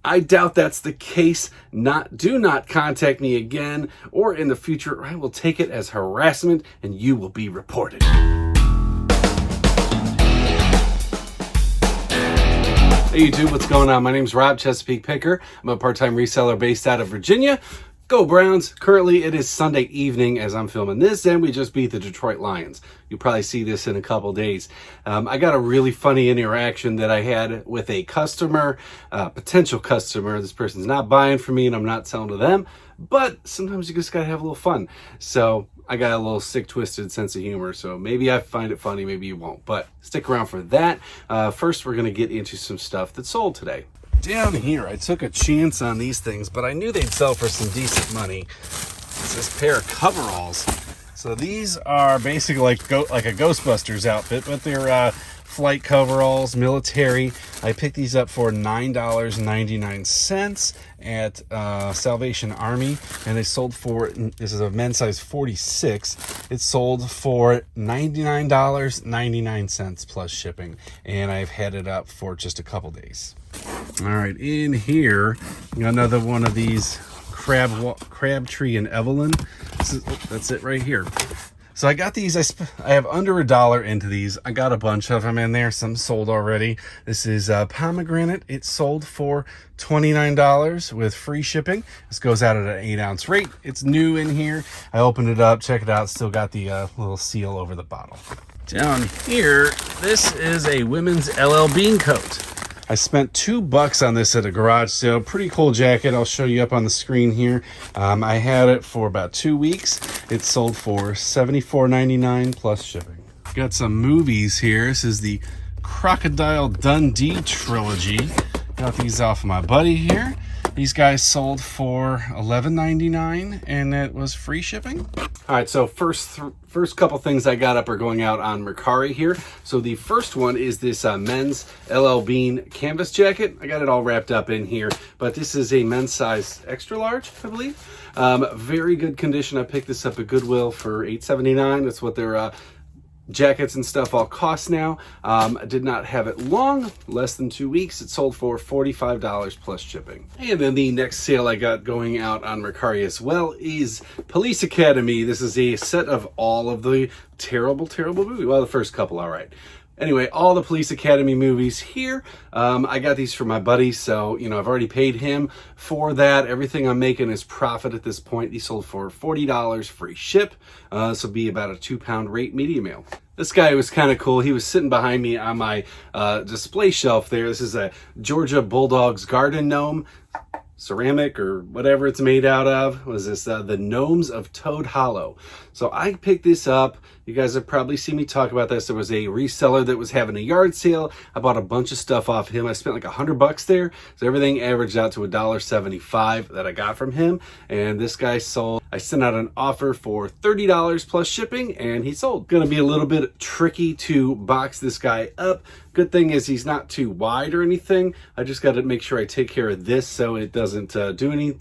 I doubt that's the case. Do not contact me again, or in the future, I will take it as harassment and you will be reported. Hey YouTube, what's going on? My name's Rob, Chesapeake Picker. I'm a part-time reseller based out of Virginia. Go Browns. Currently it is Sunday evening as I'm filming this, and we just beat the Detroit Lions. You'll probably see this in a couple days. I got a really funny interaction that I had with a customer, potential customer. This person's not buying from me and I'm not selling to them, but sometimes you just gotta have a little fun. So I got a little sick, twisted sense of humor, so maybe I find it funny, maybe you won't, but stick around for that. First, we're gonna get into some stuff that sold today. Down here, I took a chance on these things, but I knew they'd sell for some decent money. It's this pair of coveralls. So these are basically like a Ghostbusters outfit, but they're flight coveralls, military. I picked these up for $9.99 at Salvation Army, and they sold for, this is a men's size 46, it sold for $99.99 plus shipping, and I've had it up for just a couple days. All right, in here, another one of these Crabtree and Evelyn. That's it right here. So I got these, I have under $1 into these. I got a bunch of them in there, some sold already. This is pomegranate. It sold for $29 with free shipping. This goes out at an 8-ounce rate. It's new in here. I opened it up, check it out. Still got the little seal over the bottle. Down here, this is a women's LL Bean coat. I spent $2 on this at a garage sale. Pretty cool jacket. I'll show you up on the screen here. I had it for about 2 weeks. It sold for $74.99 plus shipping. Got some movies here. This is the Crocodile Dundee trilogy. Got these off my buddy here. These guys sold for $11.99 and it was free shipping. All right, so first couple things I got up are going out on Mercari here. So the first one is this men's LL Bean canvas jacket. I got it all wrapped up in here, but this is a men's size extra large, I believe. Very good condition. I picked this up at Goodwill for $8.79. That's what their jackets and stuff all cost now. I did not have it long, less than 2 weeks. It sold for $45 plus shipping. And then the next sale I got going out on Mercari as well is Police Academy. This is a set of all of the terrible movies. Well, the first couple, all right. Anyway, all the Police Academy movies here. I got these for my buddy, so, you know, I've already paid him for that. Everything I'm making is profit at this point. These sold for $40 free ship. This will be about a 2-pound rate medium ale. This guy was kind of cool. He was sitting behind me on my display shelf there. This is a Georgia Bulldogs garden gnome. Ceramic or whatever it's made out of. Was this the Gnomes of Toad Hollow? So I picked this up. You guys have probably seen me talk about this. There was a reseller that was having a yard sale. I bought a bunch of stuff off him. I spent like $100 there. So everything averaged out to $1.75 that I got from him. And this guy sold. I sent out an offer for $30 plus shipping and he sold. Gonna be a little bit tricky to box this guy up. Good thing is he's not too wide or anything. I just got to make sure I take care of this so it doesn't do any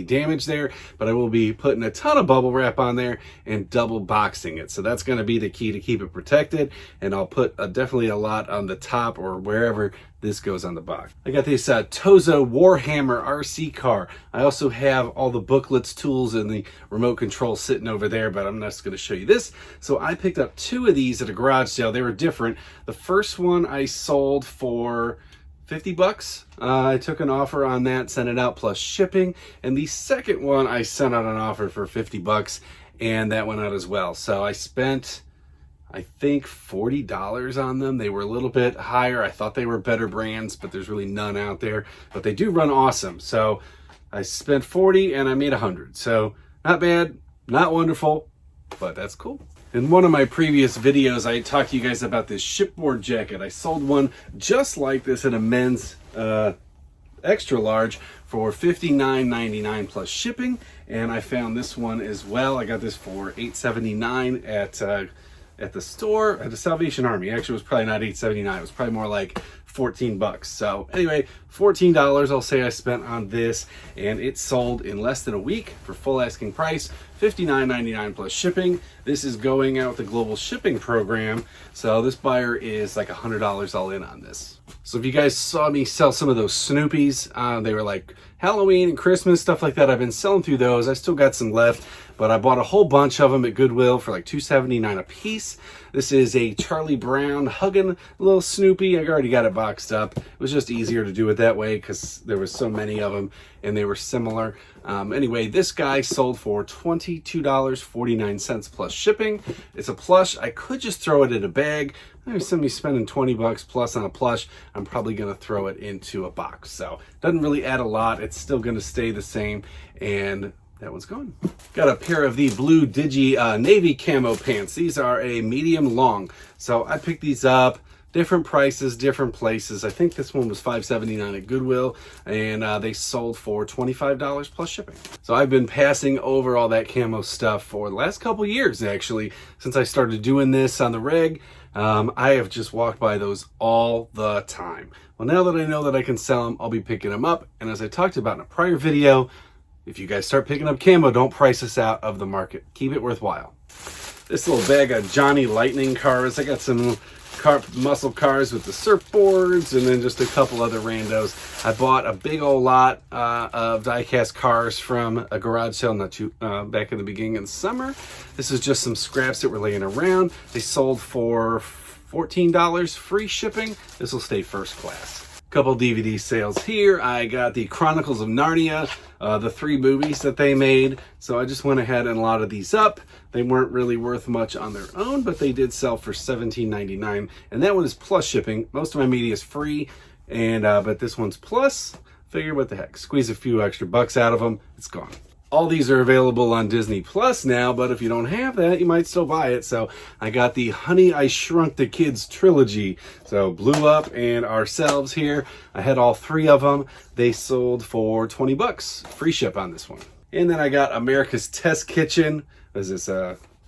damage there. But I will be putting a ton of bubble wrap on there and double boxing it. So that's going to be the key to keep it protected. And I'll put definitely a lot on the top or wherever this goes on the box. I got this Tozo Warhammer RC car. I also have all the booklets, tools, and the remote control sitting over there, but I'm just going to show you this. So I picked up 2 of these at a garage sale. They were different. The first one I sold for $50. I took an offer on that, sent it out plus shipping. And the second one I sent out an offer for $50 and that went out as well. So I spent, I think, $40 on them. They were a little bit higher. I thought they were better brands, but there's really none out there. But they do run awesome. So I spent $40 and I made $100. So not bad, not wonderful, but that's cool. In one of my previous videos, I talked to you guys about this shipboard jacket. I sold one just like this in a men's extra large for $59.99 plus shipping. And I found this one as well. I got this for $8.79 at the store, at the Salvation Army. Actually, it was probably not $8.79. It was probably more like $14. So anyway, $14 I'll say I spent on this, and it sold in less than a week for full asking price, $59.99 plus shipping. This is going out with the global shipping program, so this buyer is like $100 all in on this. So if you guys saw me sell some of those Snoopies, they were like Halloween and Christmas, stuff like that. I've been selling through those. I still got some left, but I bought a whole bunch of them at Goodwill for like $2.79 a piece. This is a Charlie Brown hugging little Snoopy. I already got it boxed up. It was just easier to do it that way because there was so many of them and they were similar. Anyway, this guy sold for $22.49 plus shipping. It's a plush. I could just throw it in a bag. There's somebody spending 20 bucks plus on a plush. I'm probably going to throw it into a box. So doesn't really add a lot. It's still going to stay the same. And that one's gone. Got a pair of the blue Digi navy camo pants. These are a medium long. So I picked these up. Different prices, different places. I think this one was $5.79 at Goodwill, and they sold for $25 plus shipping. So I've been passing over all that camo stuff for the last couple years, actually, since I started doing this on the reg. I have just walked by those all the time. Well, now that I know that I can sell them, I'll be picking them up. And as I talked about in a prior video, if you guys start picking up camo, don't price us out of the market. Keep it worthwhile. This little bag of Johnny Lightning cars. I got some muscle cars with the surfboards and then just a couple other randos. I bought a big old lot of die-cast cars from a garage sale back in the beginning of the summer. This is just some scraps that were laying around. They sold for $14 free shipping. This will stay first class. Couple DVD sales here. I got the Chronicles of Narnia, the 3 movies that they made. So I just went ahead and lotted these up. They weren't really worth much on their own, but they did sell for $17.99. And that one is plus shipping. Most of my media is free, and but this one's plus. Figure what the heck. Squeeze a few extra bucks out of them. It's gone. All these are available on Disney Plus now, but if you don't have that, you might still buy it. So I got the Honey, I Shrunk the Kids trilogy. So Blew Up and Ourselves here. I had all 3 of them. They sold for 20 bucks. Free ship on this one. And then I got America's Test Kitchen. Is this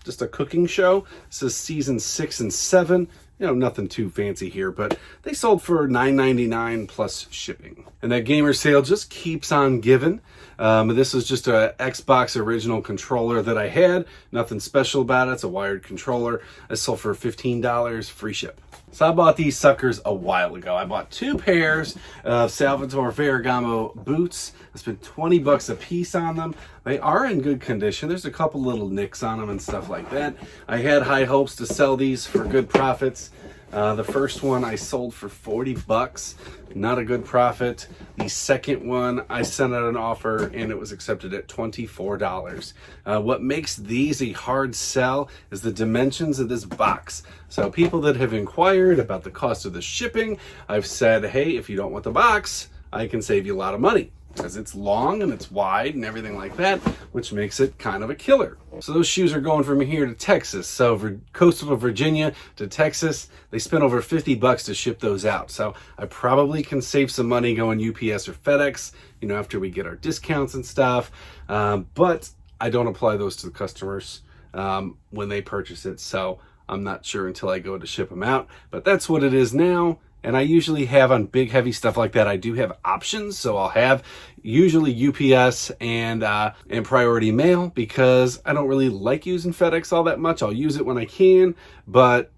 just a cooking show? This is season 6 and 7. You know, nothing too fancy here, but they sold for $9.99 plus shipping. And that gamer sale just keeps on giving. This is just a Xbox original controller that I had. Nothing special about it. It's a wired controller. I sold for $15 free ship. So I bought these suckers a while ago. I bought 2 pairs of Salvatore Ferragamo boots. I spent 20 bucks a piece on them. They are in good condition. There's a couple little nicks on them and stuff like that. I had high hopes to sell these for good profits. The first one I sold for 40 bucks. Not a good profit. The second one I sent out an offer and it was accepted at $24. What makes these a hard sell is the dimensions of this box. So people that have inquired about the cost of the shipping, I've said, hey, if you don't want the box, I can save you a lot of money. Because it's long and it's wide and everything like that, which makes it kind of a killer. So those shoes are going from here to Texas. So coastal Virginia to Texas, they spent over 50 bucks to ship those out. So I probably can save some money going UPS or FedEx, you know, after we get our discounts and stuff. But I don't apply those to the customers when they purchase it. So I'm not sure until I go to ship them out. But that's what it is now. And I usually have on big heavy stuff like that, I do have options. So I'll have usually UPS and priority mail because I don't really like using FedEx all that much. I'll use it when I can, but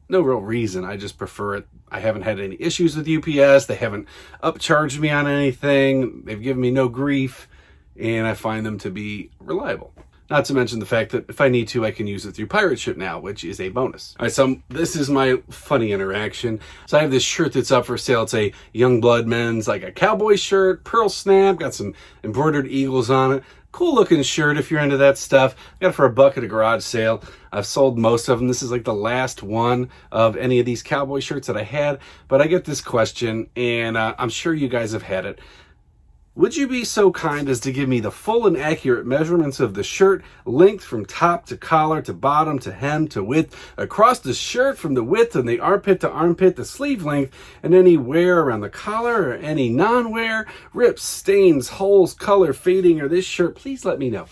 no real reason. I just prefer it. I haven't had any issues with UPS. They haven't upcharged me on anything. They've given me no grief, and I find them to be reliable. Not to mention the fact that if I need to, I can use it through Pirate Ship now, which is a bonus. All right, so this is my funny interaction. So I have this shirt that's up for sale. It's a Youngblood men's, like a cowboy shirt, pearl snap, got some embroidered eagles on it. Cool looking shirt if you're into that stuff. Got it for $1 at a garage sale. I've sold most of them. This is like the last one of any of these cowboy shirts that I had. But I get this question, and I'm sure you guys have had it. Would you be so kind as to give me the full and accurate measurements of the shirt, length from top to collar to bottom to hem to width, across the shirt from the width and the armpit to armpit, the sleeve length, and any wear around the collar or any non-wear, rips, stains, holes, color, fading, or this shirt, please let me know.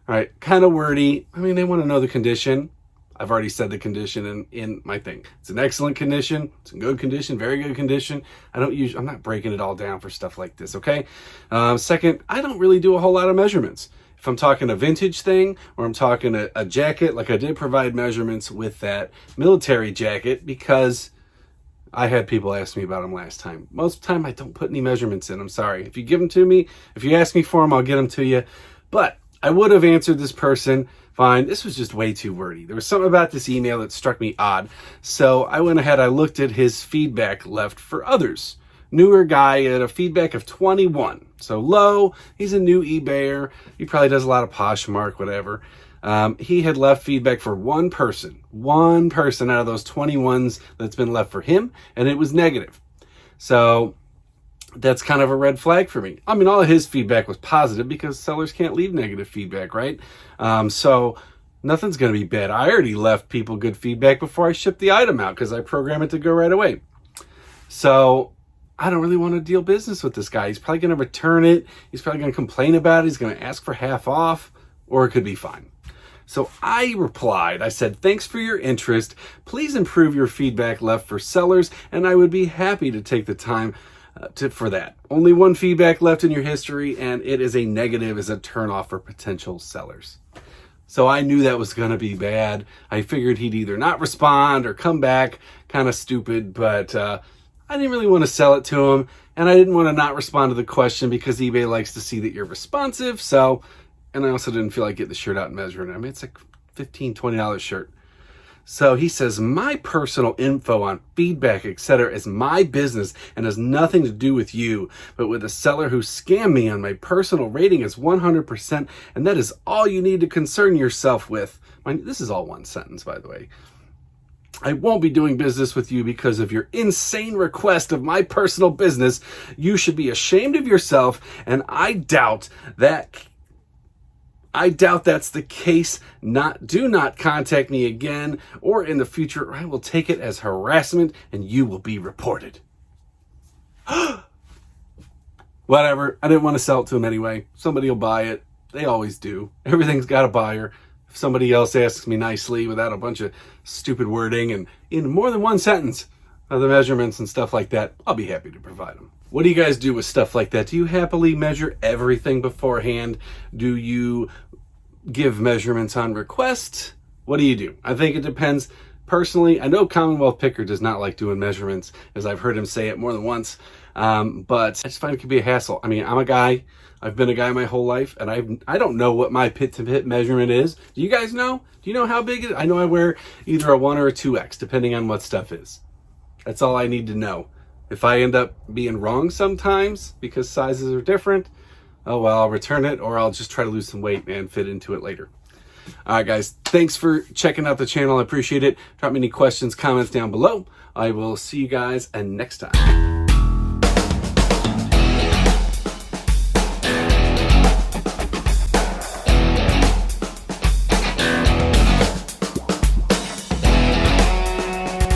All right, kind of wordy. I mean, they want to know the condition. I've already said the condition in my thing. It's an excellent condition. It's in good condition, very good condition. I'm not breaking it all down for stuff like this, okay? Second, I don't really do a whole lot of measurements. If I'm talking a vintage thing or I'm talking a jacket, like I did provide measurements with that military jacket because I had people ask me about them last time. Most of the time I don't put any measurements in. I'm sorry. If you give them to me, if you ask me for them, I'll get them to you. But I would have answered this person fine. This was just way too wordy. There was something about this email that struck me odd. So I went ahead, I looked at his feedback left for others. Newer guy at a feedback of 21. So low, he's a new eBayer. He probably does a lot of Poshmark, whatever. He had left feedback for one person out of those 21s that's been left for him, and it was negative. So that's kind of a red flag for me. I mean, all of his feedback was positive because sellers can't leave negative feedback, right? So nothing's going to be bad. I already left people good feedback before I shipped the item out because I program it to go right away. So I don't really want to deal business with this guy. He's probably going to return it. He's probably going to complain about it. He's going to ask for half off, or it could be fine. So I replied, I said, thanks for your interest. Please improve your feedback left for sellers, and I would be happy to take the time for that. Only one feedback left in your history, and it is a negative, is a turnoff for potential sellers. So I knew that was going to be bad. I figured he'd either not respond or come back kind of stupid, but I didn't really want to sell it to him, and I didn't want to not respond to the question because eBay likes to see that you're responsive. So, and I also didn't feel like getting the shirt out and measuring it. I mean, it's like $15, $20 shirt. So he says, my personal info on feedback, etc. is my business and has nothing to do with you, but with a seller who scammed me on my personal rating is 100%, and that is all you need to concern yourself with. This is all one sentence, by the way. I won't be doing business with you because of your insane request of my personal business. You should be ashamed of yourself, and I doubt that's the case. Do not contact me again or in the future, or I will take it as harassment and you will be reported. Whatever. I didn't want to sell it to him anyway. Somebody will buy it. They always do. Everything's got a buyer. If somebody else asks me nicely without a bunch of stupid wording and in more than one sentence of the measurements and stuff like that, I'll be happy to provide them. What do you guys do with stuff like that? Do you happily measure everything beforehand? Do you give measurements on request? What do you do? I think it depends. Personally, I know Commonwealth Picker does not like doing measurements, as I've heard him say it more than once, but I just find it could be a hassle. I mean, I'm a guy. I've been a guy my whole life, and I don't know what my pit-to-pit measurement is. Do you guys know? Do you know how big it is? I know I wear either a 1 or a 2X, depending on what stuff is. That's all I need to know. If I end up being wrong sometimes because sizes are different, oh well, I'll return it, or I'll just try to lose some weight and fit into it later. All right, guys, thanks for checking out the channel. I appreciate it. Drop me any questions, comments down below. I will see you guys next time.